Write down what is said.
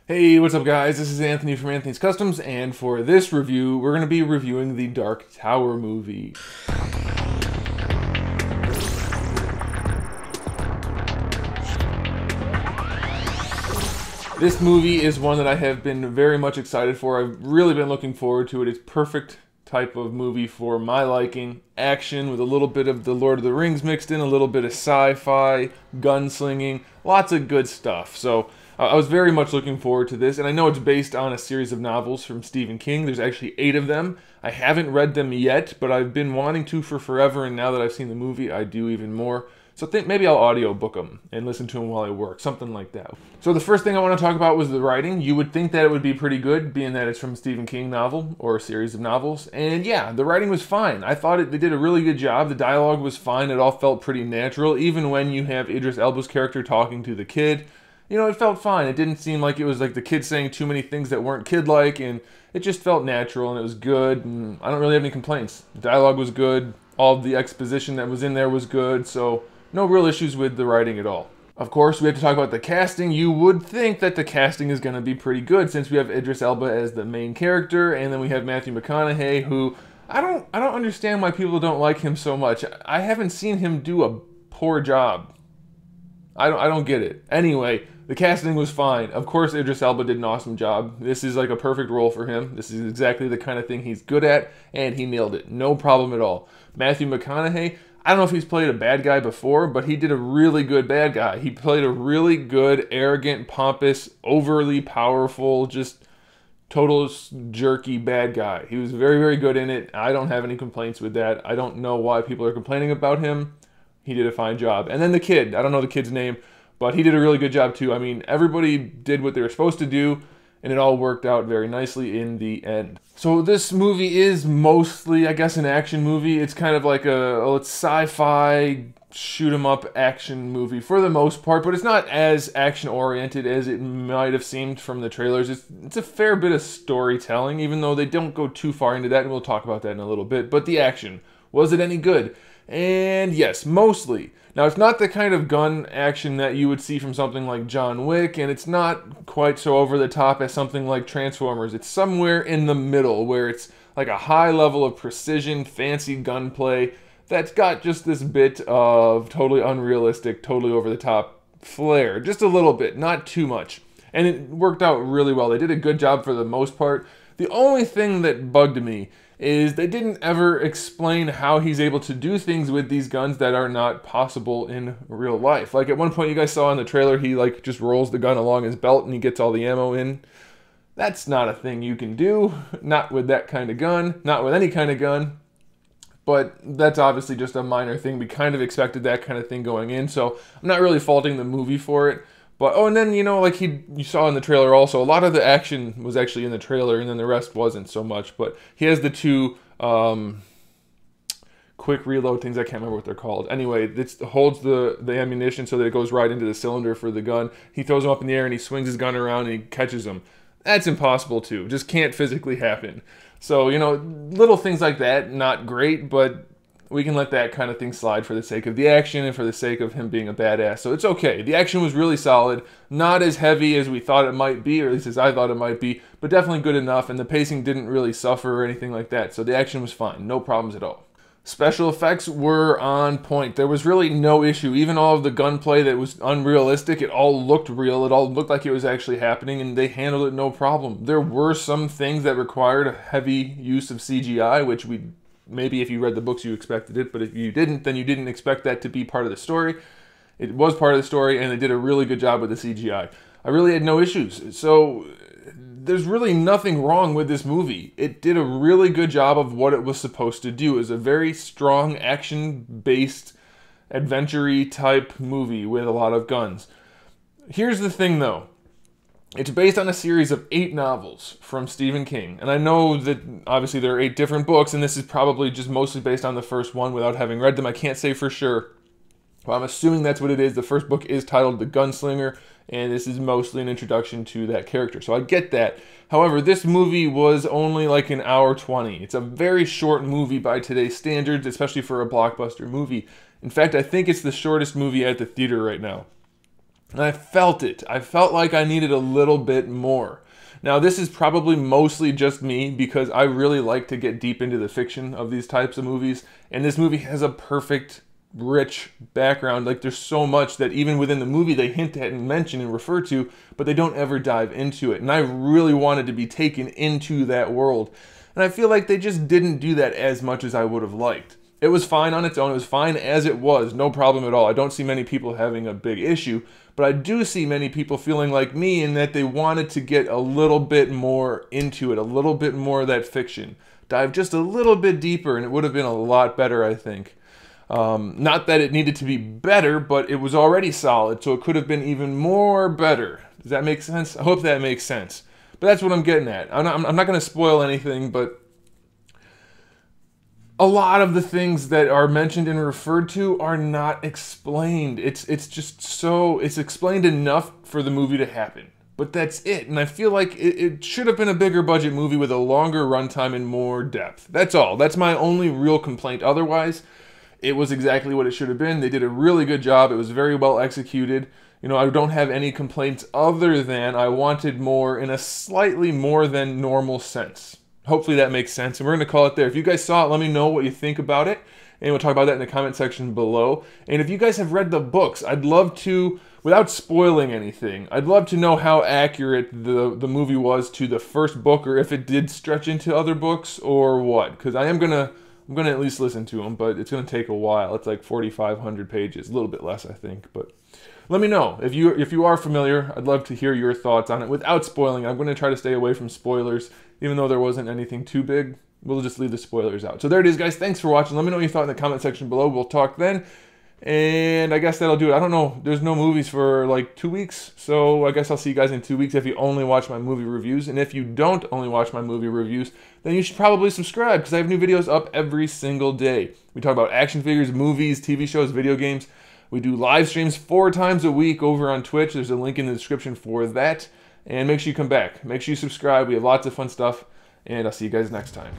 Hey, what's up guys? This is Anthony from Anthony's Customs, and for this review, we're going to be reviewing the Dark Tower movie. This movie is one that I have been very much excited for. I've really been looking forward to it. It's perfect type of movie for my liking. Action with a little bit of the Lord of the Rings mixed in, a little bit of sci-fi, gunslinging, lots of good stuff. So I was very much looking forward to this, and I know it's based on a series of novels from Stephen King. There's actually 8 of them. I haven't read them yet, but I've been wanting to for forever, and now that I've seen the movie, I do even more. So I think maybe I'll audiobook them and listen to them while I work, something like that. So the first thing I want to talk about was the writing. You would think that it would be pretty good, being that it's from a Stephen King novel or a series of novels. And yeah, the writing was fine. I thought they did a really good job. The dialogue was fine. It all felt pretty natural, even when you have Idris Elba's character talking to the kid. You know, it felt fine. It didn't seem like it was like the kid saying too many things that weren't kid-like, and it just felt natural, and it was good, and I don't really have any complaints. The dialogue was good. All of the exposition that was in there was good, so no real issues with the writing at all. Of course, we have to talk about the casting. You would think that the casting is going to be pretty good, since we have Idris Elba as the main character, and then we have Matthew McConaughey, who I don't understand why people don't like him so much. I haven't seen him do a poor job. I don't get it. Anyway, the casting was fine. Of course, Idris Elba did an awesome job. This is like a perfect role for him. This is exactly the kind of thing he's good at, and he nailed it. No problem at all. Matthew McConaughey, I don't know if he's played a bad guy before, but he did a really good bad guy. He played a really good, arrogant, pompous, overly powerful, just total jerky bad guy. He was very, very good in it. I don't have any complaints with that. I don't know why people are complaining about him. He did a fine job. And then the kid, I don't know the kid's name, but he did a really good job too. I mean, everybody did what they were supposed to do, and it all worked out very nicely in the end. So this movie is mostly, I guess, an action movie. It's kind of like it's sci-fi, shoot-'em-up action movie for the most part, but it's not as action-oriented as it might have seemed from the trailers. It's a fair bit of storytelling, even though they don't go too far into that, and we'll talk about that in a little bit. But the action, was it any good? And yes, mostly. Now, it's not the kind of gun action that you would see from something like John Wick, and it's not quite so over the top as something like Transformers. It's somewhere in the middle, where it's like a high level of precision, fancy gunplay that's got just this bit of totally unrealistic, totally over the top flair. Just a little bit, not too much. And it worked out really well. They did a good job for the most part. The only thing that bugged me is they didn't ever explain how he's able to do things with these guns that are not possible in real life. Like at one point you guys saw in the trailer, he like just rolls the gun along his belt and he gets all the ammo in. That's not a thing you can do, not with that kind of gun, not with any kind of gun. But that's obviously just a minor thing. We kind of expected that kind of thing going in, so I'm not really faulting the movie for it. But, oh, and then, you know, like you saw in the trailer also, a lot of the action was actually in the trailer, and then the rest wasn't so much. But he has the two quick reload things, I can't remember what they're called. Anyway, it holds the ammunition so that it goes right into the cylinder for the gun. He throws them up in the air, and he swings his gun around, and he catches them. That's impossible, too. Just can't physically happen. So, you know, little things like that, not great, but we can let that kind of thing slide for the sake of the action and for the sake of him being a badass. So it's okay. The action was really solid. Not as heavy as we thought it might be, or at least as I thought it might be, but definitely good enough, and the pacing didn't really suffer or anything like that. So the action was fine. No problems at all. Special effects were on point. There was really no issue. Even all of the gunplay that was unrealistic, it all looked real. It all looked like it was actually happening, and they handled it no problem. There were some things that required a heavy use of CGI, which maybe if you read the books you expected it, but if you didn't, then you didn't expect that to be part of the story. It was part of the story, and they did a really good job with the CGI. I really had no issues. So there's really nothing wrong with this movie. It did a really good job of what it was supposed to do. It was a very strong, action-based, adventure-y type movie with a lot of guns. Here's the thing, though. It's based on a series of 8 novels from Stephen King. And I know that obviously there are 8 different books, and this is probably just mostly based on the first one without having read them. I can't say for sure. Well, I'm assuming that's what it is. The first book is titled The Gunslinger, and this is mostly an introduction to that character. So I get that. However, this movie was only like an hour 20. It's a very short movie by today's standards, especially for a blockbuster movie. In fact, I think it's the shortest movie at the theater right now. And I felt it. I felt like I needed a little bit more. Now, this is probably mostly just me because I really like to get deep into the fiction of these types of movies. And this movie has a perfect, rich background. Like, there's so much that even within the movie they hint at and mention and refer to, but they don't ever dive into it. And I really wanted to be taken into that world. And I feel like they just didn't do that as much as I would have liked. It was fine on its own. It was fine as it was. No problem at all. I don't see many people having a big issue. But I do see many people feeling like me in that they wanted to get a little bit more into it. A little bit more of that fiction. Dive just a little bit deeper and it would have been a lot better, I think. Not that it needed to be better, but it was already solid. So it could have been even more better. Does that make sense? I hope that makes sense. But that's what I'm getting at. I'm not going to spoil anything, but a lot of the things that are mentioned and referred to are not explained. It's just so, it's explained enough for the movie to happen. But that's it. And I feel like it should have been a bigger budget movie with a longer runtime and more depth. That's all. That's my only real complaint. Otherwise, it was exactly what it should have been. They did a really good job. It was very well executed. You know, I don't have any complaints other than I wanted more in a slightly more than normal sense. Hopefully that makes sense, and we're going to call it there. If you guys saw it, let me know what you think about it, and we'll talk about that in the comment section below. And if you guys have read the books, I'd love to, without spoiling anything, I'd love to know how accurate the movie was to the first book, or if it did stretch into other books, or what. Because I'm gonna at least listen to them, but it's gonna take a while. It's like 4,500 pages, a little bit less, I think, but. Let me know. If you are familiar, I'd love to hear your thoughts on it without spoiling. I'm going to try to stay away from spoilers, even though there wasn't anything too big. We'll just leave the spoilers out. So there it is, guys. Thanks for watching. Let me know what you thought in the comment section below. We'll talk then. And I guess that'll do it. I don't know. There's no movies for like 2 weeks, so I guess I'll see you guys in 2 weeks if you only watch my movie reviews. And if you don't only watch my movie reviews, then you should probably subscribe because I have new videos up every single day. We talk about action figures, movies, TV shows, video games. We do live streams 4 times a week over on Twitch. There's a link in the description for that. And make sure you come back. Make sure you subscribe. We have lots of fun stuff. And I'll see you guys next time.